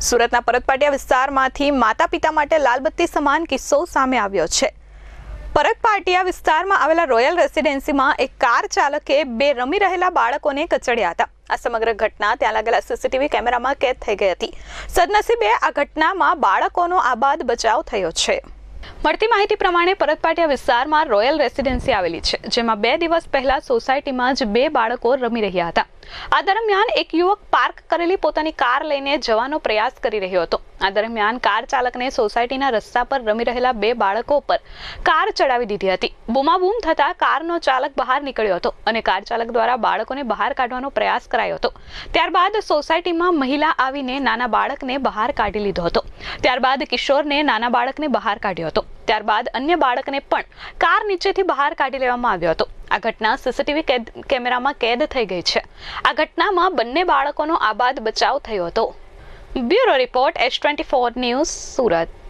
સુરતના પરતપાટિયા વિસ્તારમાંથી માતા-પિતા માટે લાલબત્તી સમાન કિસ્સો સામે આવ્યો છે। પરતપાટિયા વિસ્તારમાં આવેલા રોયલ રેસિડેન્સીમાં એક કાર ચાલકે બે રમી રહેલા બાળકોને કચડ્યા હતા। આ સમગ્ર ઘટના ત્યાં લાગેલા સીસીટીવી કેમેરામાં કેદ થઈ ગઈ હતી। સદનસીબે આ ઘટનામાં બાળકોનો આબાદ બચાવ થયો છે। મળતી માહિતી પ્રમાણે પરતપાટિયા વિસ્તારમાં રોયલ રેસિડેન્સી આવેલી છે, જેમાં 2 દિવસ પહેલા સોસાયટીમાં જ 2 બાળકો રમી રહ્યા હતા। આ દરમિયાન એક યુવક પાર્ક કરેલી પોતાની કાર લઈને જવાનો પ્રયાસ કરી રહ્યો હતો। આ દરમિયાન કાર ચાલકને સોસાયટીના રસ્તા પર રમી રહેલા 2 બાળકો પર કાર ચડાવી દીધી હતી। બૂમાબૂમ થતા કારનો ચાલક બહાર નીકળ્યો હતો અને કાર ચાલક દ્વારા બાળકોને બહાર કાઢવાનો પ્રયાસ કરાયો હતો। ત્યારબાદ સોસાયટીમાં મહિલા આવીને નાના બાળકને બહાર કાઢી લીધો હતો। ત્યારબાદ કિશોરને નાના બાળકને બહાર કાઢ્યો હતો। ત્યારબાદ અન્ય બાળકને પણ કાર નીચેથી બહાર કાઢી લેવામાં આવ્યો હતો। આ ઘટના સીસીટીવી કેમેરામાં કેદ થઈ ગઈ છે। આ ઘટનામાં બંને બાળકોનો આબાદ બચાવ થયો હતો। Bureau report H24 news Surat.